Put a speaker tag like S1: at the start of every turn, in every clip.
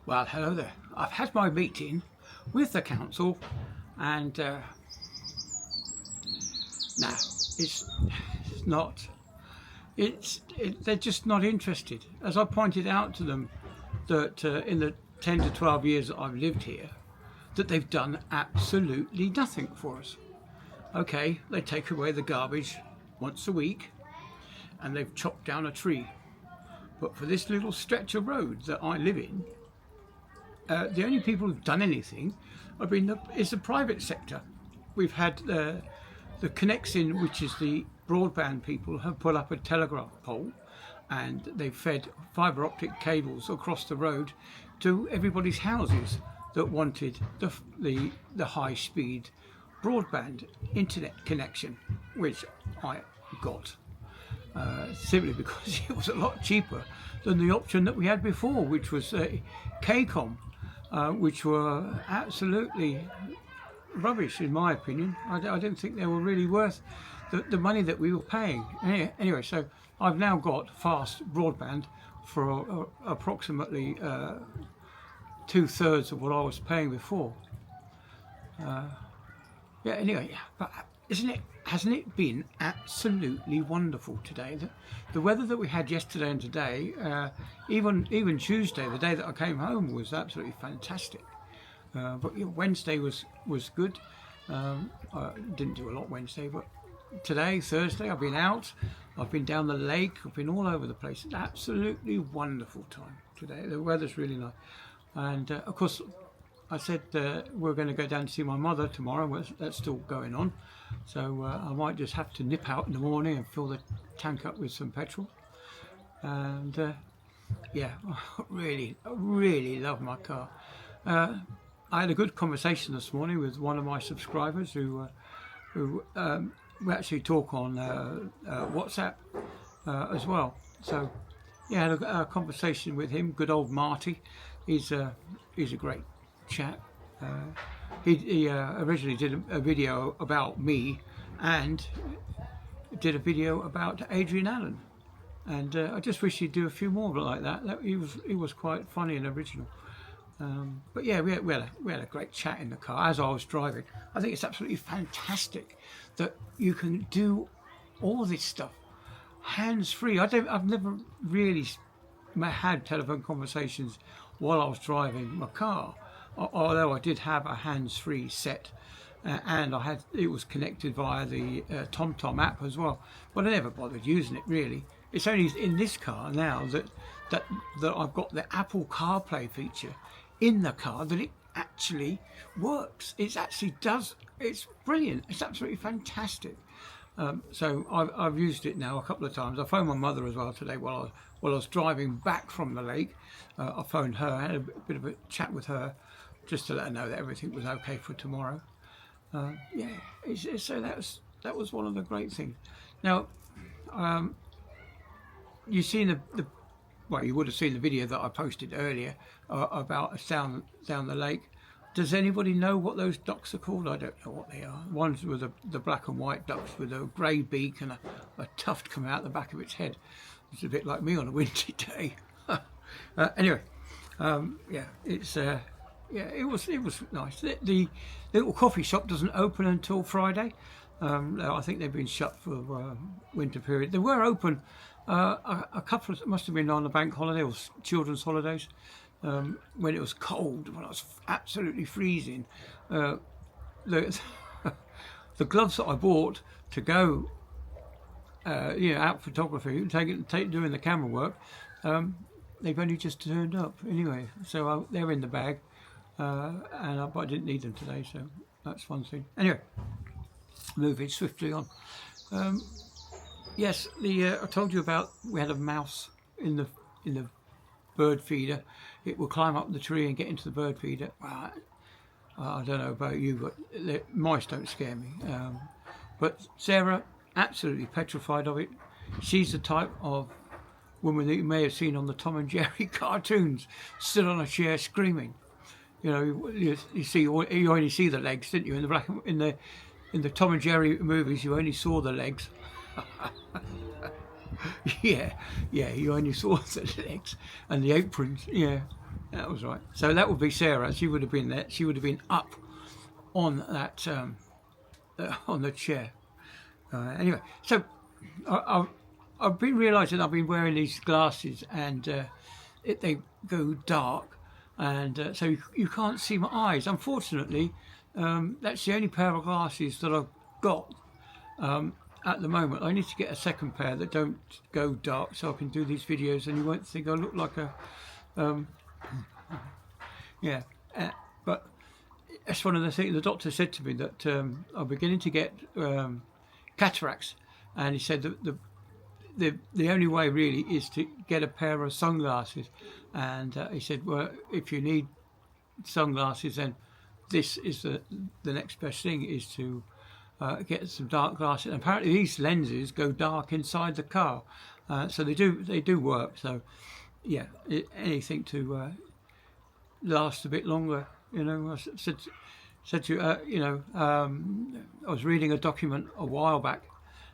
S1: Well, hello there. I've had my meeting with the council, and no, it's not. They're just not interested. As I pointed out to them, that in the 10 to 12 years that I've lived here, that they've done absolutely nothing for us. Okay, they take away the garbage once a week, and they've chopped down a tree. But for this little stretch of road that I live in, the only people who've done anything is the private sector. We've had the Connexin, which is the broadband people, have put up a telegraph pole, and they've fed fibre optic cables across the road to everybody's houses that wanted the high speed broadband internet connection, which I got simply because it was a lot cheaper than the option that we had before, which was KCOM, which were absolutely rubbish in my opinion. I didn't think they were really worth the money that we were paying. Anyway, so I've now got fast broadband for approximately 2/3 of what I was paying before. Yeah, anyway, but hasn't it been absolutely wonderful today? The weather that we had yesterday and today, even Tuesday, the day that I came home, was absolutely fantastic. But Wednesday was good. I didn't do a lot Wednesday, but today, Thursday, I've been out, I've been down the lake, I've been all over the place. It's absolutely wonderful time today. The weather's really nice. And of course, I said we're going to go down to see my mother tomorrow. That's still going on. So I might just have to nip out in the morning and fill the tank up with some petrol. And yeah, I really love my car. I had a good conversation this morning with one of my subscribers who we actually talk on WhatsApp as well. So yeah, I had a conversation with him. Good old Marty. He's a great chap. He originally did a video about me and did a video about Adrian Allen, and I just wish he'd do a few more like that. He was quite funny and original. But yeah, we had a great chat in the car as I was driving. I think it's absolutely fantastic that you can do all this stuff hands-free. I've never really had telephone conversations while I was driving my car, although I did have a hands-free set, and it was connected via the TomTom app as well, but I never bothered using it really. It's only in this car now that I've got the Apple CarPlay feature in the car that it actually works. It actually does. It's brilliant. It's absolutely fantastic. So I've used it now a couple of times. I phoned my mother as well today while I was driving back from the lake. I phoned her, I had a bit of a chat with her just to let her know that everything was okay for tomorrow. Yeah, so that was one of the great things. Now, you've seen well, you would have seen the video that I posted earlier about us down the lake. Does anybody know what those ducks are called? I don't know what they are. One's with the black and white ducks with a grey beak and a tuft coming out the back of its head. It's a bit like me on a windy day. Anyway, yeah, it was nice. The little coffee shop doesn't open until Friday. I think they've been shut for winter period. They were open a couple of, must have been on the bank holiday or children's holidays, when it was cold, when I was absolutely freezing. The gloves that I bought to go out photography, doing the camera work, they've only just turned up anyway, so they're in the bag, but I didn't need them today, so that's one thing. Anyway, moving swiftly on. Yes, I told you about, we had a mouse in the bird feeder. It will climb up the tree and get into the bird feeder. I don't know about you, but mice don't scare me. But Sarah, absolutely petrified of it. She's the type of woman that you may have seen on the Tom and Jerry cartoons, stood on a chair screaming. You know, you only see the legs, didn't you? In the Tom and Jerry movies, you only saw the legs. yeah, you only saw the legs and the aprons. Yeah, That was right. So that would be Sarah. She would have been there. She would have been up on that on the chair. Anyway, so I've been realising I've been wearing these glasses, and they go dark, and so you can't see my eyes. Unfortunately, that's the only pair of glasses that I've got at the moment. I need to get a second pair that don't go dark, so I can do these videos, and you won't think I look like a yeah. But that's one of the things the doctor said to me, that I'm beginning to get cataracts, and he said that the only way really is to get a pair of sunglasses, and he said, well, if you need sunglasses, then this is the next best thing, is to get some dark glasses. And apparently these lenses go dark inside the car, so they do work. So yeah, anything to last a bit longer, you know. I said to I was reading a document a while back,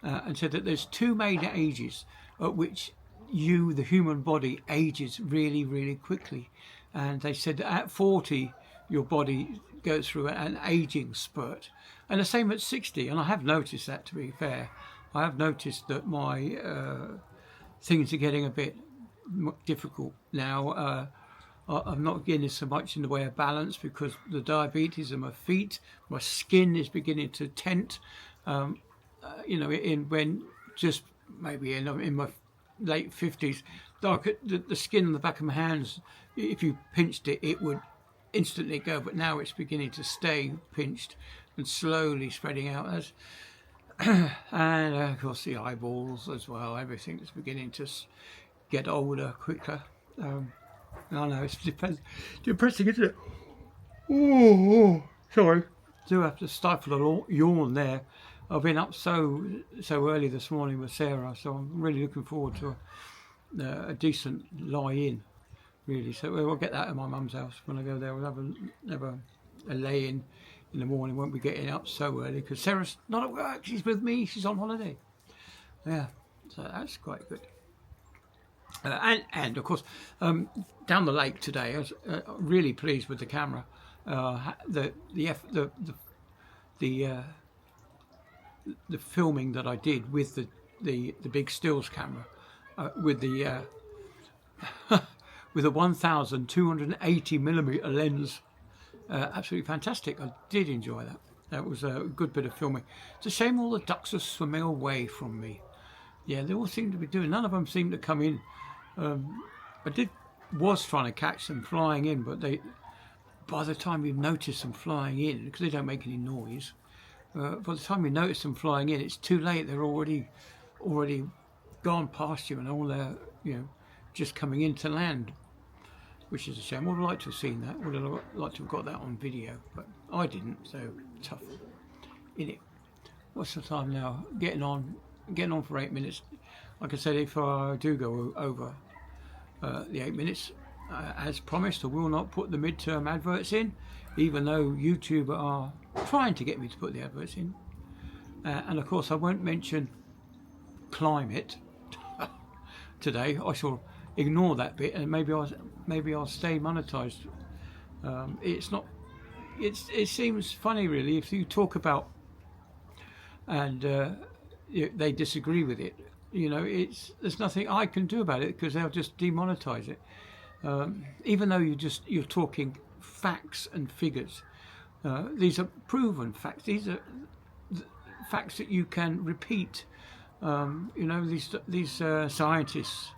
S1: and said that there's two major ages at which the human body, ages really, really quickly. And they said that at 40, your body goes through an aging spurt, and the same at 60. And I have noticed that, to be fair. I have noticed that my things are getting a bit difficult now. I'm not getting so much in the way of balance because the diabetes in my feet. My skin is beginning to tent. When just maybe in my late 50s, the skin on the back of my hands, if you pinched it, it would instantly go. But now it's beginning to stay pinched and slowly spreading out. And of course the eyeballs as well. Everything's beginning to get older quicker. I know it's depressing, isn't it? Oh, sorry. Do have to stifle a yawn there. I've been up so early this morning with Sarah, so I'm really looking forward to a decent lie-in, really. So we'll get that at my mum's house when I go there. We'll have a lay-in in the morning. Won't be getting up so early because Sarah's not at work. She's with me. She's on holiday. Yeah, so that's quite good. And of course, down the lake today, I was really pleased with the camera. The filming that I did with the big stills camera, with the with a 1280mm lens, absolutely fantastic. I did enjoy that. That was a good bit of filming. It's a shame all the ducks are swimming away from me. Yeah, they all seem to be doing. None of them seem to come in. I was trying to catch them flying in, but by the time you notice them flying in, because they don't make any noise, by the time you notice them flying in, it's too late. They're already gone past you, and all they're just coming into land, which is a shame. I would have liked to have seen that. Would have liked to have got that on video, but I didn't. So tough, innit? What's the time now? Getting on for 8 minutes. Like I said, if I do go over the 8 minutes, as promised, I will not put the midterm adverts in, even though YouTube are trying to get me to put the adverts in. And of course, I won't mention climate today. I shall ignore that bit, and maybe I'll stay monetized. It seems funny, really, if you talk about and they disagree with it. There's nothing I can do about it because they'll just demonetize it. Even though you're talking facts and figures. These are proven facts. These are facts that you can repeat. These scientists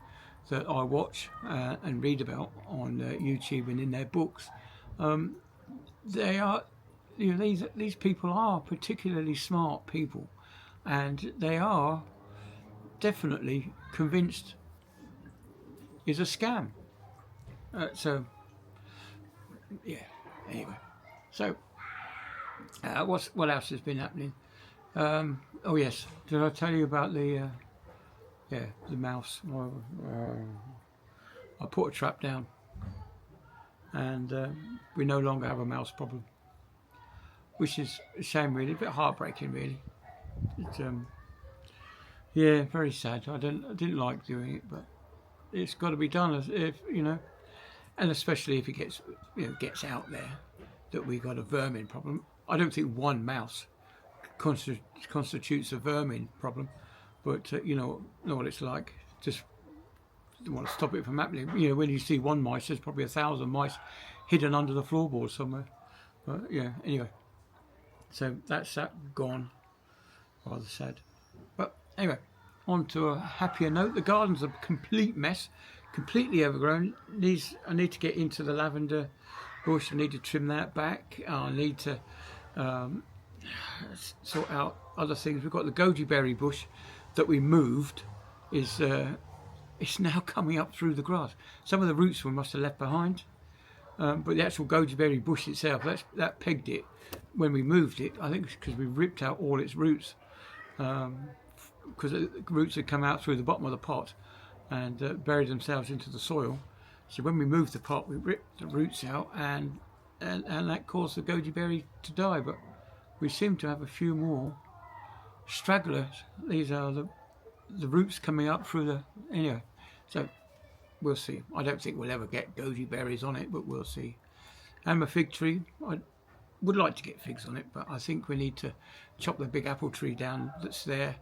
S1: that I watch and read about on YouTube and in their books, they are, these people are particularly smart people, and they are definitely convinced is a scam. So yeah. Anyway, so what else has been happening? Oh yes, did I tell you about the mouse? I put a trap down, and we no longer have a mouse problem, which is a shame, really. A bit heartbreaking, really. It's yeah, very sad. I didn't like doing it, but it's got to be done. and especially if it gets, gets out there that we got a vermin problem. I don't think one mouse constitutes a vermin problem, but you know what it's like. Just want to stop it from happening. When you see one mice, there's probably 1,000 mice hidden under the floorboard somewhere. But yeah, anyway, so that's that gone. Rather sad. But anyway, on to a happier note. The garden's a complete mess, completely overgrown. I need to get into the lavender bush. I need to trim that back. I need to sort out other things. We've got the goji berry bush that we moved. It's now coming up through the grass. Some of the roots we must have left behind, but the actual goji berry bush itself, that pegged it when we moved it. I think it's because we ripped out all its roots, because the roots had come out through the bottom of the pot and buried themselves into the soil. So when we moved the pot, we ripped the roots out, and that caused the goji berry to die. But we seem to have a few more stragglers. These are the roots coming up through the... Anyway, so we'll see. I don't think we'll ever get goji berries on it, but we'll see. And my fig tree, I would like to get figs on it, but I think we need to chop the big apple tree down that's there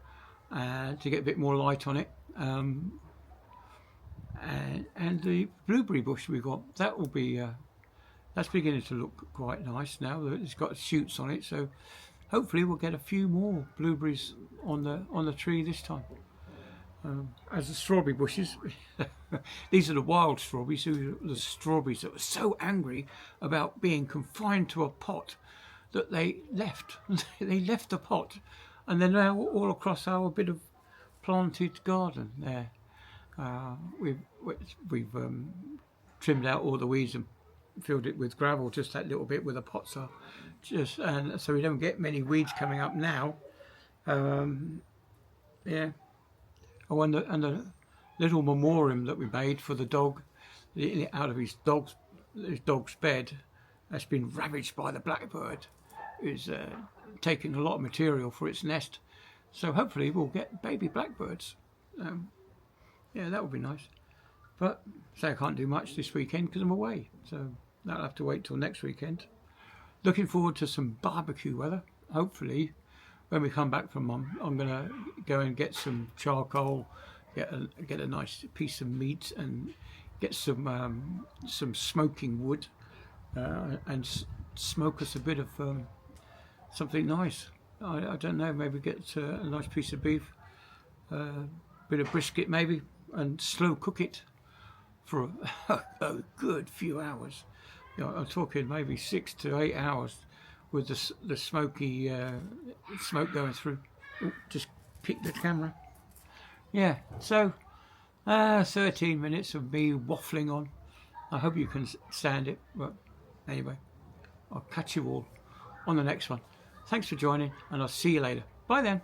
S1: to get a bit more light on it. And the blueberry bush we got, that will be... that's beginning to look quite nice now. It's got shoots on it, so hopefully we'll get a few more blueberries on the tree this time. As the strawberry bushes, these are the wild strawberries. The strawberries that were so angry about being confined to a pot that they left. They left the pot, and they're now all across our bit of planted garden there. We've trimmed out all the weeds and filled it with gravel, just that little bit where the pots are, and so we don't get many weeds coming up now. Yeah. Oh, and the little memoriam that we made for the dog, out of his dog's bed, has been ravaged by the blackbird, who's taking a lot of material for its nest. So hopefully we'll get baby blackbirds. Yeah, that would be nice. But say I can't do much this weekend because I'm away, so that'll have to wait till next weekend. Looking forward to some barbecue weather. Hopefully, when we come back from Mum, I'm gonna go and get some charcoal, get a nice piece of meat, and get some smoking wood, and smoke us a bit of something nice. I don't know, maybe get a nice piece of beef, bit of brisket maybe, and slow cook it for a good few hours. I'm talking maybe 6 to 8 hours with the smoky smoke going through. Ooh, just kicked the camera. Yeah, so 13 minutes of me waffling on. I hope you can stand it. But anyway, I'll catch you all on the next one. Thanks for joining, and I'll see you later. Bye then.